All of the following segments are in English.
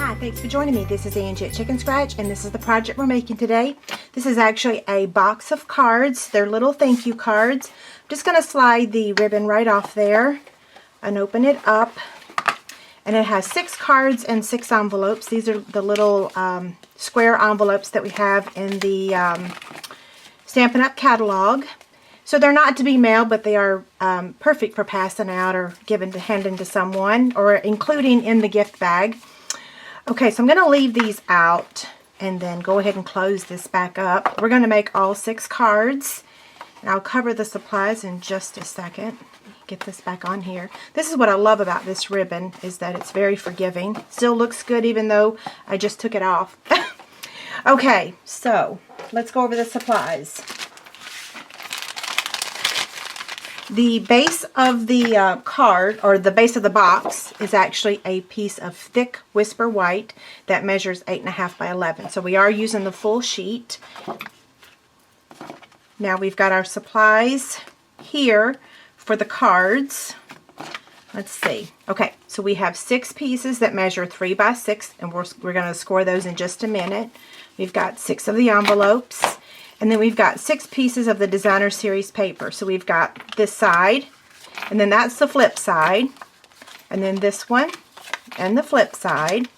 Hi, thanks for joining me. This is Angie at Chicken Scratch, and this is the project we're making today. This is actually a box of cards. They're little thank you cards. I'm just going to slide the ribbon right off there and open it up. And it has 6 cards and 6 envelopes. These are the little square envelopes that we have in the Stampin' Up! Catalog. So they're not to be mailed, but they are perfect for passing out or handing to someone or including in the gift bag. Okay, so I'm going to leave these out and then go ahead and close this back up. We're going to make all 6 cards, and I'll cover the supplies in just a second. Get this back on here. This is what I love about this ribbon, is that it's very forgiving. Still looks good even though I just took it off. Okay, so let's go over the supplies. The base of the card, or the base of the box, is actually a piece of thick Whisper White that measures 8.5 by 11. So we are using the full sheet. Now we've got our supplies here for the cards. Let's see. Okay, so we have 6 pieces that measure 3 by 6, and we're going to score those in just a minute. We've got 6 of the envelopes. And then we've got 6 pieces of the Designer Series paper. So we've got this side, and then that's the flip side, and then this one, and the flip side,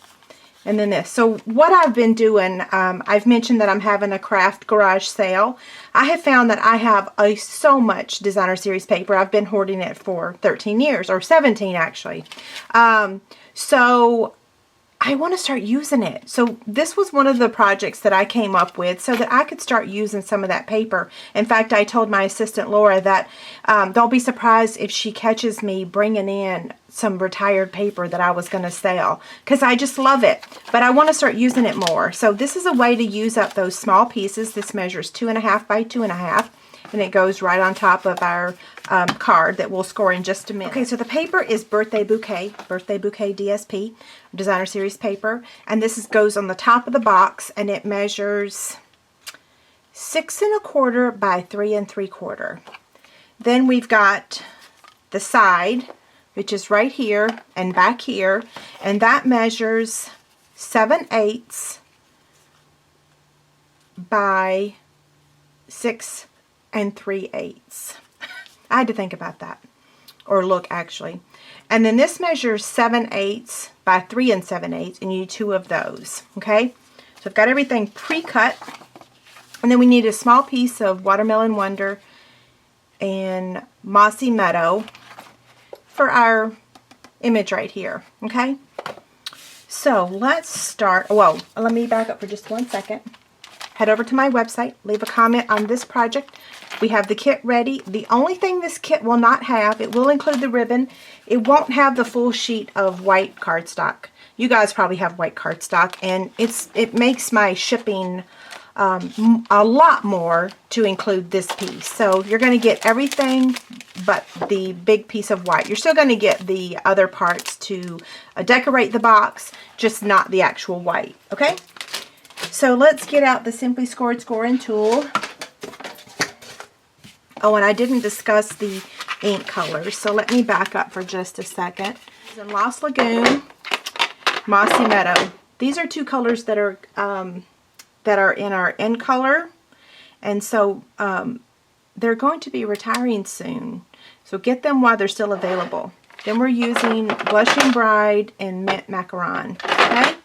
and then this. So what I've been doing, I've mentioned that I'm having a craft garage sale. I have found that I have so much Designer Series paper. I've been hoarding it for 13 years, or 17 actually. So I want to start using it. So this was one of the projects that I came up with so that I could start using some of that paper. In fact, I told my assistant Laura that don't be surprised if she catches me bringing in some retired paper that I was going to sell, because I just love it. But I want to start using it more. So this is a way to use up those small pieces. This measures 2.5 by 2.5. And it goes right on top of our card that we'll score in just a minute. Okay, so the paper is Birthday Bouquet DSP, Designer Series paper. And this goes on the top of the box, and it measures 6 1/4 by 3 3/4. Then we've got the side, which is right here and back here, and that measures 7/8 by 6 3/8. I had to think about that, or look actually. And then this measures 7/8 by 3 7/8, and you need 2 of those. Okay, so I've got everything pre-cut, and then we need a small piece of Watermelon Wonder and Mossy Meadow for our image right here. Okay, so let's start. Whoa, let me back up for just 1 second. Head over to my website, leave a comment on this project. We have the kit ready. The only thing this kit will not have, it will include the ribbon. It won't have the full sheet of white cardstock. You guys probably have white cardstock, and it makes my shipping a lot more to include this piece. So you're going to get everything but the big piece of white. You're still going to get the other parts to decorate the box, just not the actual white. Okay? So let's get out the Simply Scored scoring tool. Oh, and I didn't discuss the ink colors, so let me back up for just a second. And Lost Lagoon, Mossy Meadow. These are 2 colors that are in our end color, and so they're going to be retiring soon. So get them while they're still available. Then we're using Blushing Bride and Mint Macaron. Okay.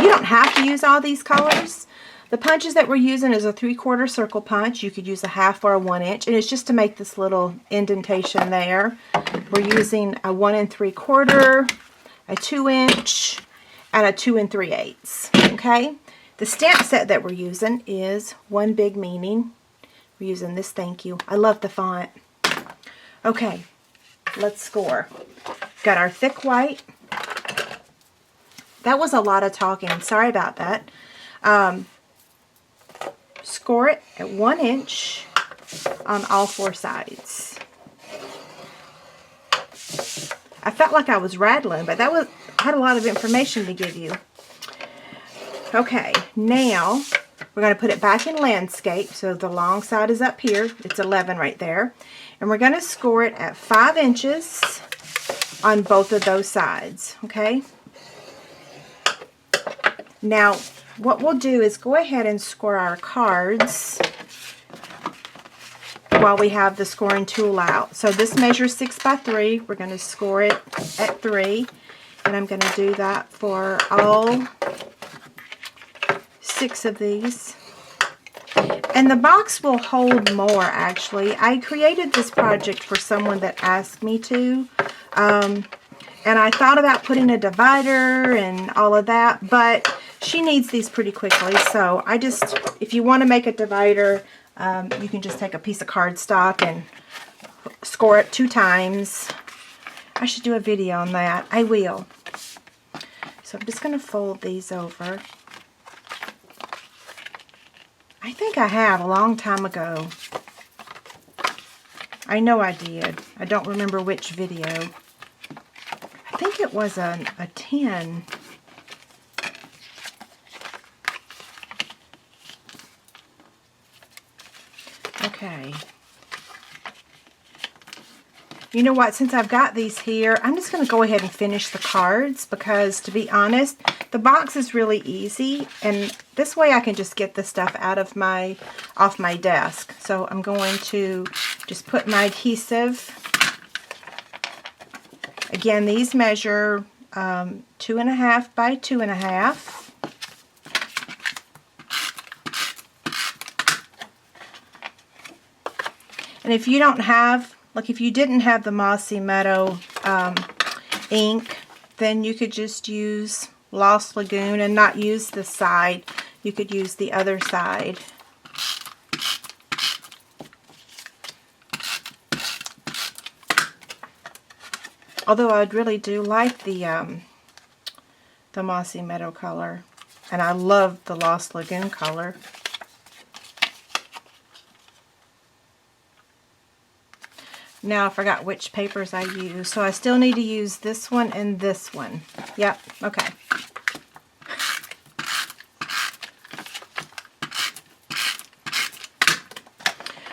You don't have to use all these colors. The punches that we're using is a 3/4 circle punch. You could use a 1/2 or a 1 inch, and it's just to make this little indentation there. We're using a 1 3/4, a 2 inch, and a 2 3/8. Okay? The stamp set that we're using is One Big Meaning. We're using this Thank You. I love the font. Okay, let's score. Got our thick white. That was a lot of talking. Sorry about that. Score it at 1 inch on all 4 sides. I felt like I was rattling, but I had a lot of information to give you. Okay, now we're going to put it back in landscape. So the long side is up here. It's 11 right there. And we're going to score it at 5 inches on both of those sides. Okay? Now, what we'll do is go ahead and score our cards while we have the scoring tool out. So this measures 6 by 3. We're going to score it at 3. And I'm going to do that for all 6 of these. And the box will hold more, actually. I created this project for someone that asked me to. And I thought about putting a divider and all of that, but she needs these pretty quickly. So I just, if you want to make a divider, you can just take a piece of cardstock and score it 2 times. I should do a video on that. I will. So I'm just going to fold these over. I think I have a long time ago. I know I did. I don't remember which video. I think it was a 10. Okay. You know what? Since I've got these here, I'm just going to go ahead and finish the cards because, to be honest, the box is really easy, and this way I can just get the stuff out of off my desk. So I'm going to just put my adhesive. Again, these measure 2.5 by 2.5. And if you don't have, like if you didn't have the Mossy Meadow ink, then you could just use Lost Lagoon and not use this side. You could use the other side. Although I really do like the Mossy Meadow color, and I love the Lost Lagoon color. Now I forgot which papers I use, so I still need to use this one and this one. Yep, okay.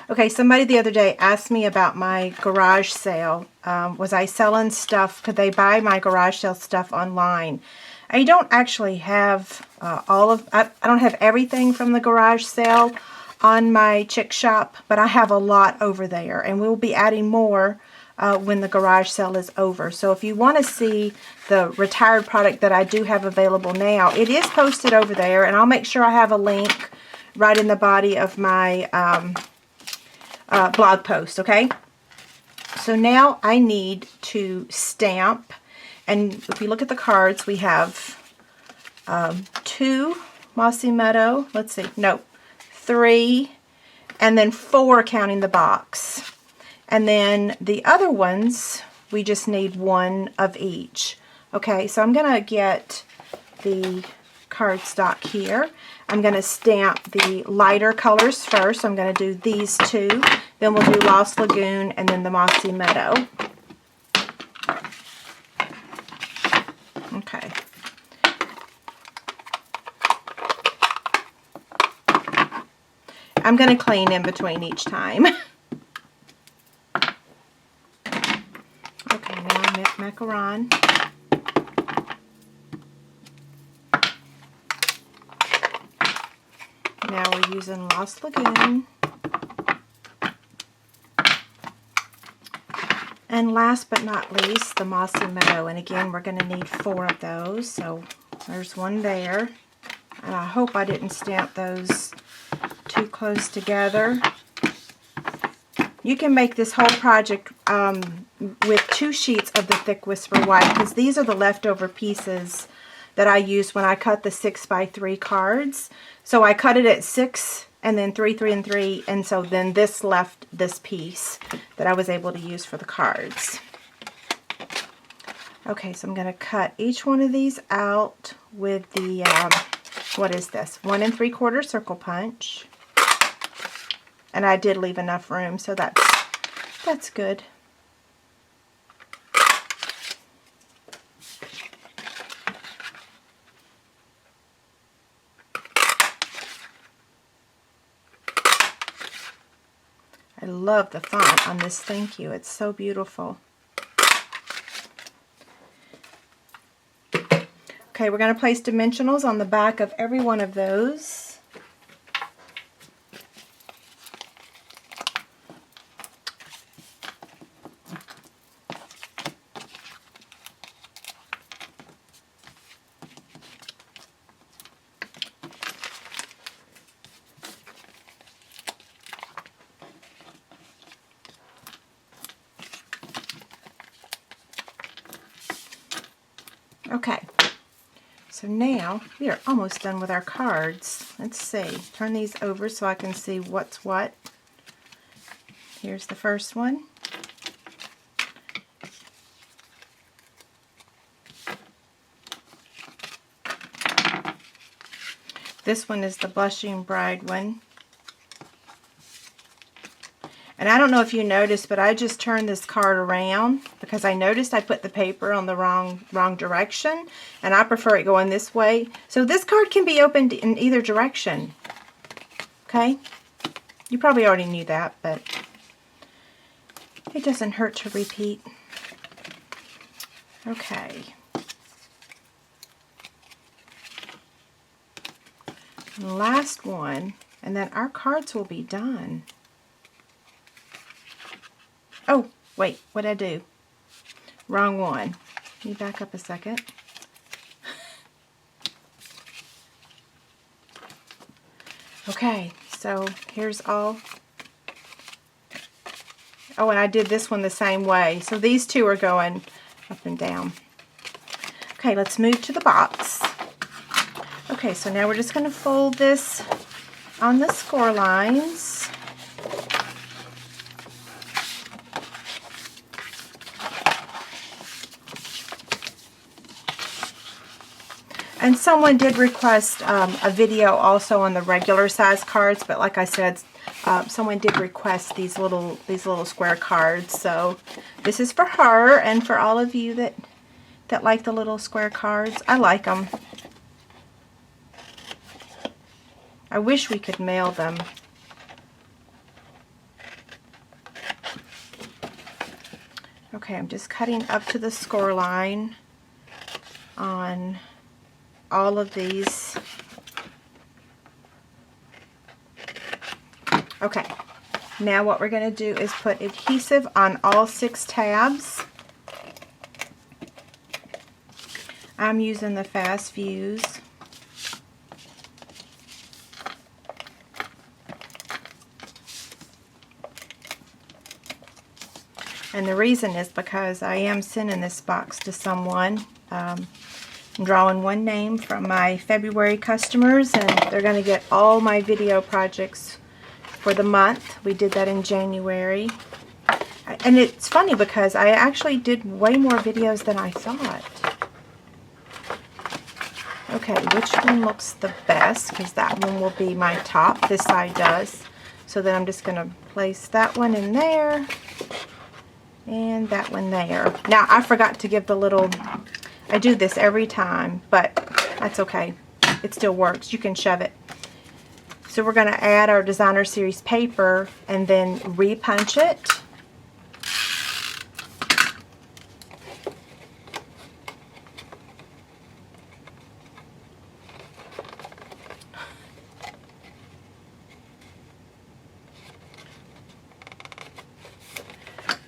Okay, somebody the other day asked me about my garage sale. Was I selling stuff? Could they buy my garage sale stuff online? I don't actually have I don't have everything from the garage sale on my Chick Shop, but I have a lot over there, and we'll be adding more when the garage sale is over. So if you want to see the retired product that I do have available now, it is posted over there, and I'll make sure I have a link right in the body of my blog post, okay? So now I need to stamp, and if you look at the cards, we have 2 Mossy Meadow, let's see, no, 3, and then 4 counting the box. And then the other ones, we just need 1 of each. Okay, so I'm going to get the cardstock here. I'm going to stamp the lighter colors first. I'm going to do these 2. Then we'll do Lost Lagoon and then the Mossy Meadow. Okay. I'm going to clean in between each time. Okay, now I make macaron. Now we're using Lost Lagoon. And last but not least, the Mossy Meadow. And again, we're going to need 4 of those. So there's 1 there. And I hope I didn't stamp those too close together. You can make this whole project with 2 sheets of the Thick Whisper White, because these are the leftover pieces that I used when I cut the 6 by 3 cards. So I cut it at 6 and then 3, 3, and 3, and so then this left this piece that I was able to use for the cards. Okay, so I'm going to cut each one of these out with the, what is this, 1 3/4 circle punch. And I did leave enough room, so that's good. I love the font on this Thank You. It's so beautiful. Okay, Okay, we're going to place dimensionals on the back of every one of those. Okay, so now we are almost done with our cards. Let's see, turn these over so I can see what's what. Here's the first one. This one is the Blushing Bride one. And I don't know if you noticed, but I just turned this card around because I noticed I put the paper on the wrong direction, and I prefer it going this way. So this card can be opened in either direction. Okay? You probably already knew that, but it doesn't hurt to repeat. Okay. Last one, and then our cards will be done. Oh, wait, what'd I do? Wrong one. Let me back up a second. Okay, so here's all. Oh, and I did this one the same way. So these two are going up and down. Okay, let's move to the box. Okay, so now we're just going to fold this on the score lines. And someone did request a video also on the regular size cards, but like I said, someone did request these little square cards. So this is for her and for all of you that like the little square cards. I like them. I wish we could mail them. Okay, I'm just cutting up to the score line on all of these. Okay, now what we're going to do is put adhesive on all 6 tabs. I'm using the Fast Fuse. And the reason is because I am sending this box to someone. I'm drawing one name from my February customers, and they're going to get all my video projects for the month. We did that in January. And it's funny because I actually did way more videos than I thought. Okay, which one looks the best? Because that one will be my top. This side does. So then I'm just going to place that one in there. And that one there. Now, I forgot to give the little... I do this every time, but that's okay. It still works. You can shove it. So we're going to add our Designer Series paper and then re-punch it.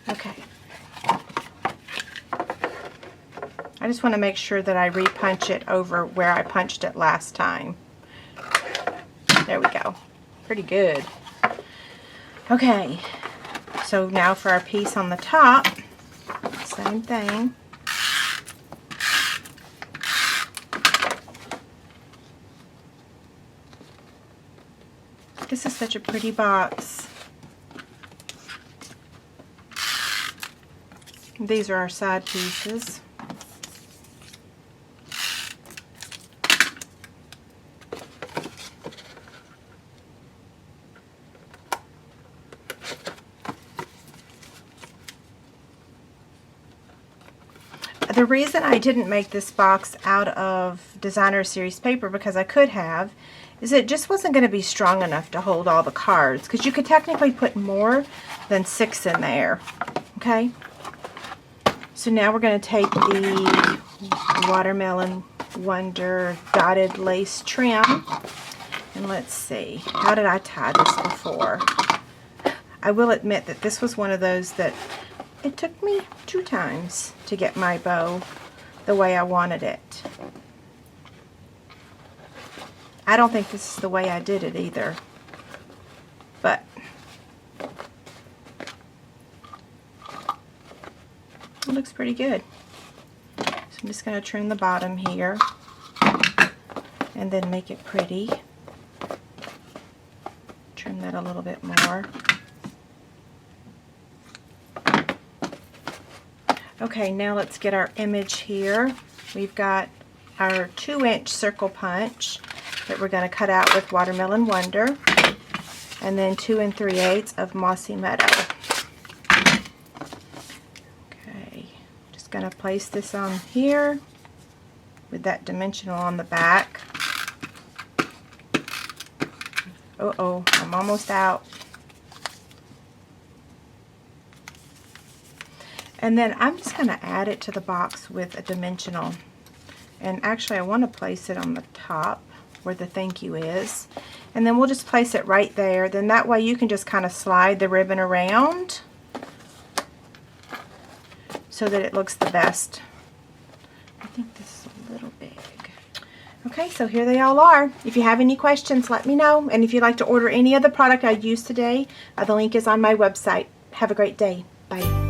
Okay. I just want to make sure that I re-punch it over where I punched it last time. There we go. Pretty good. Okay, so now for our piece on the top, same thing. This is such a pretty box. These are our side pieces. The reason I didn't make this box out of Designer Series paper, because I could have, is it just wasn't going to be strong enough to hold all the cards, because you could technically put more than 6 in there. Okay? So now we're going to take the watermelon Wonder dotted lace trim. And let's see, how did I tie this before? I will admit that this was one of those that it took me 2 times to get my bow the way I wanted it. I don't think this is the way I did it either, but it looks pretty good. So I'm just going to trim the bottom here and then make it pretty. Trim that a little bit more. Okay, now let's get our image here. We've got our 2-inch circle punch that we're going to cut out with Watermelon Wonder, and then 2 3/8 of Mossy Meadow. Okay, just going to place this on here with that dimensional on the back. Uh-oh, I'm almost out. And then I'm just going to add it to the box with a dimensional. And actually I want to place it on the top where the thank you is. And then we'll just place it right there. Then that way you can just kind of slide the ribbon around so that it looks the best. I think this is a little big. Okay, so here they all are. If you have any questions, let me know. And if you'd like to order any of the product I used today, the link is on my website. Have a great day. Bye.